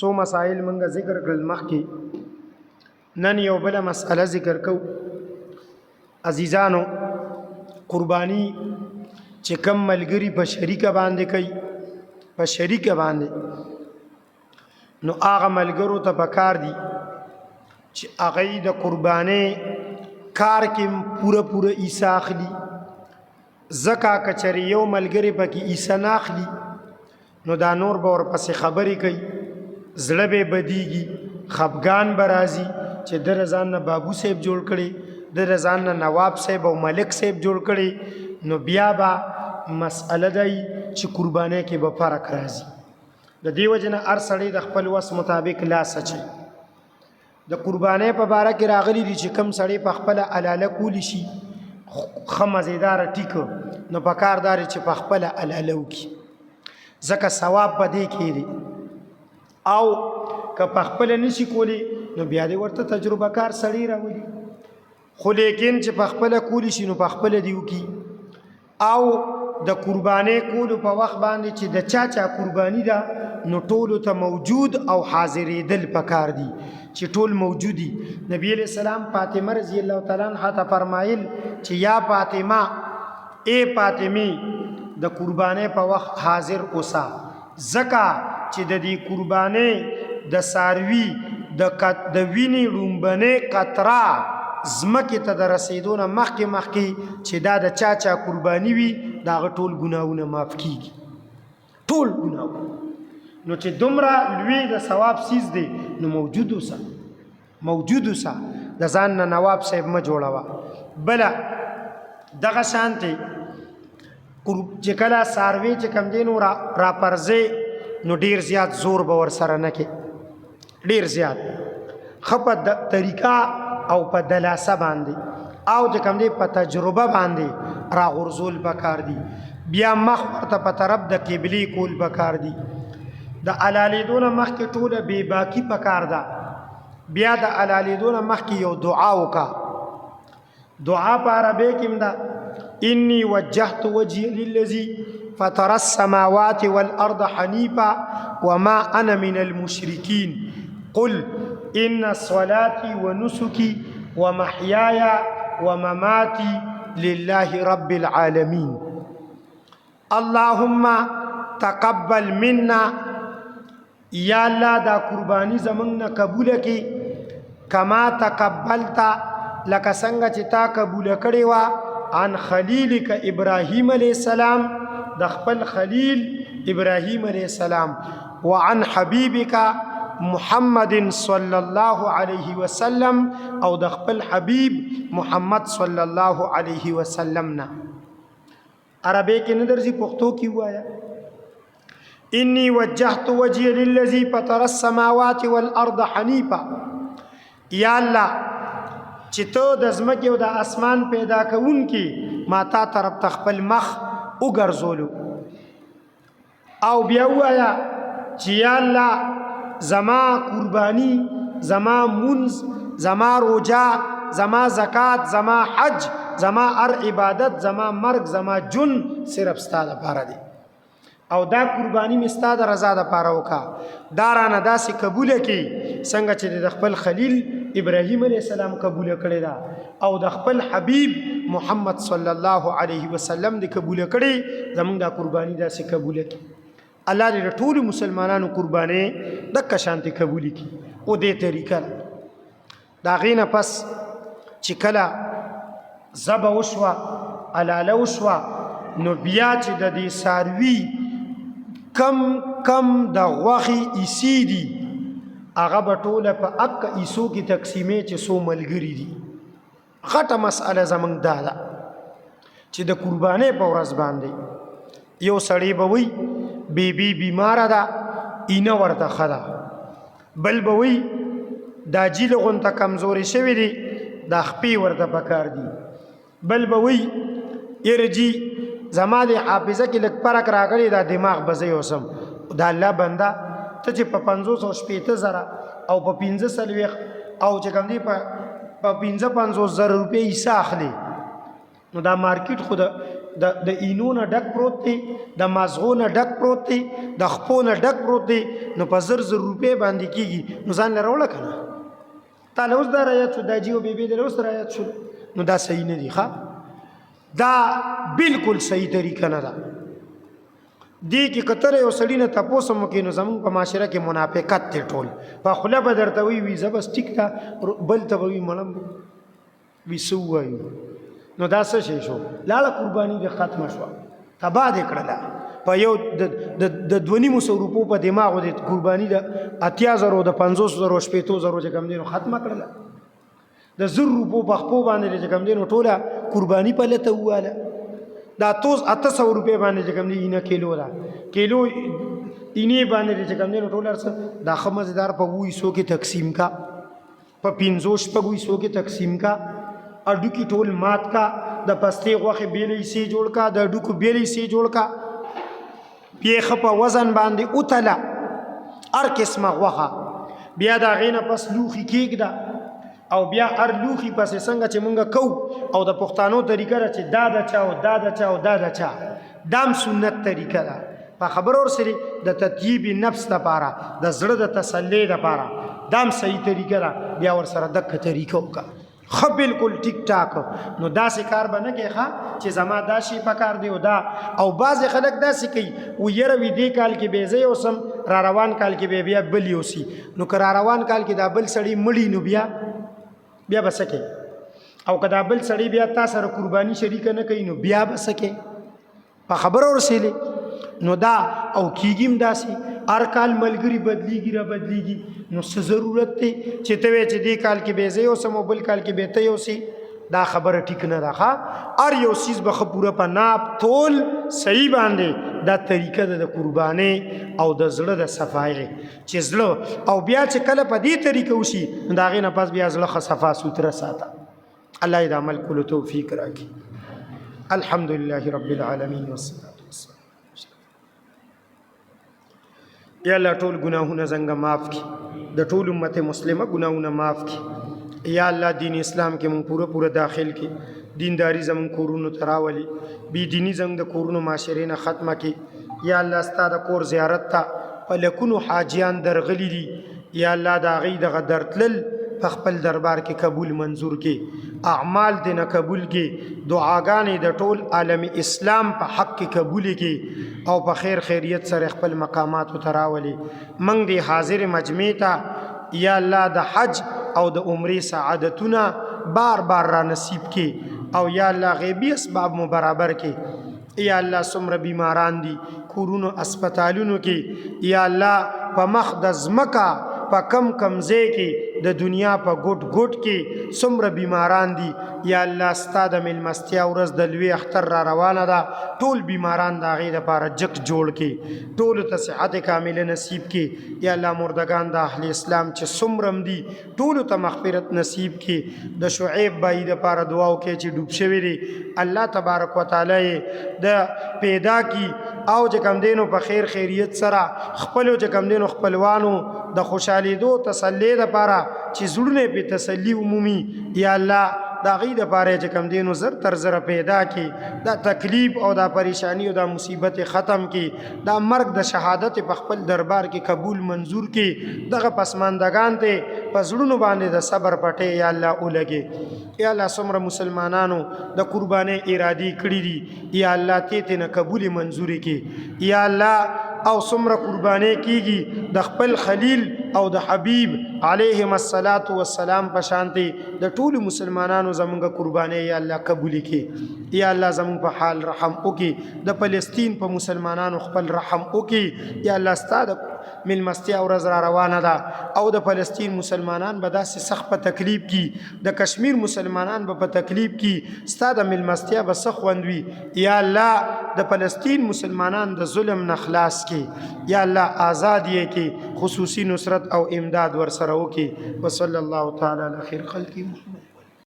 سو مسائل منګه ذکر کړل مخکې نن یو بل مسأله ذکر کو عزیزانو قربانی چې کم ملګری په شریکه باندې کوي په شریکه باندې نو هغه ملګرو ته پکار دي چې هغه د قربانې کار کې پوره حصہ اخلي زکا کچری یو ملګری پکې حصہ نه اخلي نو دا نور به ورپسې خبرې کوي زړه به بدیږي خفګان به راځي چې د ځان نه بابو صاحب جوړ کړي د ځان نه نواب صاحب او ملک صاحب جوړ کړي نو بیا به مسئله دی چې قربانۍ کې به فرق راځي د دې وجه نه هر سړی د خپل وس مطابق لاس اچوي د قربانۍ په باره کې راغلي دي چې کم سړی په خپله حلاله کولی شي ښه مزېداره ټیکه نو په کار دا دی چې په خپله حلاله وکړي ځکه ثواب په دې کې دی او که په خپله نشي کولی نو بیا دې ورته تجربه کار سړی راولي خو لیکن چې په خپله کولی شي نو په خپله دې وکړي او د قربانۍ کولو په وخت باندې چې د چا قرباني ده نو ټولو ته موجود او حاضرېدل پکار دي چې ټول موجودي نبی علیہ السلام فاطمه رضی الله تعالی عنها ته فرمایل چې یا فاطمه ای فاطمه د قربانۍ په وخت حاضر اوسه ځکه چې د دې قربانۍ د ساروي د وینې لومبنۍ قطره زمکې ته د رسېدو نه مخکې چې دا د چا قرباني وي د هغه ټول ګناهونه معاف کیږي ټول ګناهونه نو چې دومره لوی د ثواب سیز دی نو موجود اوسه د ځان نه نواب صاحب مه جوړوه بله دغه شانتې چې کله څاروي چې کوم دی نو راپرځې نو ډیر زیات زور به ورسره نه کې ډیر زیات ښه په طریقه او په دلاسه باندې او چې کوم دی په تجربه باندې راغورځول پکار دي بیا مخ ورته په طرف د قبلې کول پکار دي د حلالېدو نه مخکې ټوله بې باکي پکار ده بیا د حلالېدو نه مخکې یو دعا وکړه دعا په عربۍ کې هم ده انی وجهت وجهي للذي فطر السماوات والارض حنيفا وما انا من المشركين قل ان صلاتي ونسكي ومحياي ومماتي لله رب العالمين اللهم تقبل منا یا الله دا قربانی زمونږ نه قبول کړي کما تقبلت لکه څنګه چې تا قبول کړې وه عن خلیلک ابراهیم علیه السلام د خپل خلیل ابراهیم علیه السلام وعن حبیبک محمد صلی الله علیه وسلم او د خپل حبیب محمد صلی الله علیه وسلم نه عربی کې نه درځي پښتو کې وایا انی وجهت وجهي للذي فطر السماوات والارض حنيفا یا الله چې ته د ځمکې او د اسمان پیدا کوونکي ما تا طرف ته خپل مخ وګرځولو او بیا وایا چې یا الله زما قربانی زما منز زما روجا زما زکات زما حج زما هر عبادت زما مرګ زما جون صرف ستا لپاره دی او دا قربانی می ستا د رضا لپاره وکړه دا رانه داسې قبوله کړي څنګه چې د خپل خلیل ابراهیم علیه السلام قبوله کړې ده او د خپل حبیب محمد صلی الله علیه وسلم د قبوله کړي زمونږ دا قربانی داسې قبوله کړي الله دې د ټولو مسلمانانو قربانۍ دکه شانتې قبولې کړي او دې طریقه د هغې نه پس چې کله ذبح وشوه حلاله وشوه نو بیا چې د دې څاروي کم د غوښې حصې دي هغه به ټوله په اکه حصو کې تقسیمې چې څو ملګري دي غټه مسئله زموږ دا ده چې د قربانۍ په ورځ باندې یو سړی به وي بیبي بیماره ده اینه ورته ښه ده بل به وي دا جیل غونته کمزورې شوي دي دا خپې ورته پکار دي بل به وي یرجي زما د حافظه کې لږ فرق راغلی دا دماغ به زه یوسم دا الله بنده ته چې په 560,000 او په 15 او چې کوم دی په 55,000 روپۍ حصه اخلي نو دا مارکیټ خو د د اینو نه ډک پروت دی د مازغو نه ډک پروت دی د خپو نه ډک پروت دی نو په زر زر روپۍ باندې کېږي نو ځان له راوړه که نه تا له اوس دا رایت شو دا جي او بی بی د له اوس رایت شو نو دا صحیح نه دي ښه دا بالکل صحیح طریقه نه ده دې کې که ته یو سړي نه تپوس هم وکړې نو زمونږ په معاشره کې منافقت دی ټول په خوله به درته وي زه بس ټیک ده بل ته به وي مړم وي څه ووایو نو دا څه شی شو لاړه قرباني دې ختمه شوه تباه دې کړله په یو د 2,500 روپو په دماغو د قرباني د 80,000 د 50,000 شپېتو چې کوم دی نو ختمه کړله د 1,000 روپو په خپو باندې چې کوم دی نو ټوله قرباني په لته وواله دا 800 روپۍ باندې چې کوم دی اینه کیلو ده کیلو اینې باندې چې کوم دی نو ټوله څه دا ښه مزېدار په 200 کې تقسیم کا په 50 شپږ کې تقسیم کا اډوکی ټول مات کا د پستې غوښې بیلې حصې جوړ کا د اډوکو بیلې حصې جوړ کا بیا ښه په وزن باندې اوتله هر قسمه غوښه بیا د هغې نه پس لوښي کېږده او بیا هر لوښي پسې څنګه چې مونږ کوو او د پښتانو طریقه ده چې دا د چا او دا د چا او دا د چا دام سنت طریقه ده په خبرو ورسره د تطیب نفس دپاره د زړه د تسلی دپاره دام صحیح طریقه ده بیا ورسره دقه طریقه وکړه ښه بالکل ټیک ټاک نو داسې کار به نه کوې ښه چې زما دا شی پکار دی او دا او بعضې خلک داسې کوي و یره وي دې کال کې به زه یوسم را روان کال کې به بیا بل یوسي نو که را روان کال کې دا بل سړی مړي نو بیا به څه کوې او که دا بل سړی بیا تا سره قرباني شریکه نه کوي نو بیا به څه کوې په خبره ورسېلې نو دا او کېږي هم داسې هر کال ملګري بدلیږي را بدلیږي نو څه ضرورت دی چې ته وایې چې دې کال کې به زه یوسم او بل کال کې به ته یوسې دا خبره ټیک نه ده ښه هر یو څیز به ښه پوره په ناپ تول صحیح باندې دا طریقه ده د قربانۍ او د زړه د صفایۍ چې زړه او بیا چې کله په دې طریقه وشي نو د هغې نه پس بیا زړه ښه صفا سوتره ساته الله یې د عمل کولو توفیق راکړي الحمدلله رب العالمین والصلاة یا الله ټول ګناهونه زنګه معاف کړي د ټول امت مسلمه ګناهونه معاف کړي یا الله دین اسلام کې مونږ پوره داخل کړي دینداری زمونږ کورونو ته راولي بې دیني زمونږ د کورونو معاشرې نه ختمه کړي یا الله ستا د کور زیارت ته په لکونو حاجیان درغلي دي یا الله د هغوی دغه درتلل په خپل دربار کې قبول منظور کې اعمال دې نه قبول کې دعاګانې د ټول عالم اسلام په حق کې قبول کې او په خیر خیریت سره خپل مقاماتو ته راولي موږ دې حاضر مجمع ته یا الله د حج او د عمرې سعادتونه بار بار را نصیب کې او یا الله غیبی اسباب مو برابر کې یا الله څومره بیماران دي کورونو اسپتالونو کې یا الله په مخ د ځمکه په کم ځای کې د دنیا په ګوټ ګوټ کې څومره بیماران دي یا الله ستا د میلمستیا ورځ د لوی اختر را روانه ده ټول بیماران د هغې دپاره جک جوړ کړي ټولو ته صحت کامله نصیب کړي یا الله مردگان د اهل اسلام چې څومره هم دي ټولو ته مغفرت نصیب کړي د شعیب بھائی دپاره دعا وکړي چې ډوب شوي دي الله تبارک وتعالی یې د پیدا کړي او چې کوم دی نو په خیر خیریت سره خپلو چې کوم دی نو خپلوانو د خوشحالېدو تسلی دپاره چې زړونه پې تسلي عمومي یا الله د هغې دپاره چې کوم دی نو زر تر زره پیدا کړي دا تکلیف او دا پریشانی او دا مصیبت ختم کړي دا مرګ د شهادت په خپل دربار کې قبول منظور کړي دغه پسماندگان ته په زړونو باندې د صبر پټې یا الله ولګي یا الله څومره مسلمانانو د قربانۍ ارادې کړي دي یا الله ته نه قبول منظوري کړي یا الله او څومره قربانۍ کیږي د خپل خلیل او د حبیب علیهم الصلاة والسلام په شانتي د ټولو مسلمانانو زمونږ قربانۍ یا الله قبول کړي یا الله زمونږ په حال رحم وکړي د فلسطین په مسلمانانو خپل رحم وکړي یا الله ستا د میلمستیا ورځ را روانه ده او د فلسطین مسلمانان به داسې سخت په تکلیف کې د کشمیر مسلمانان به په تکلیف کې ستا د میلمستیا به څه خوند وي یا الله د فلسطین مسلمانان د ظلم نه خلاص کې یا الله آزاد یې کې خصوصي نصرت او امداد ورسره وکړي وصلی الله تعالی علی خیر خلق محمد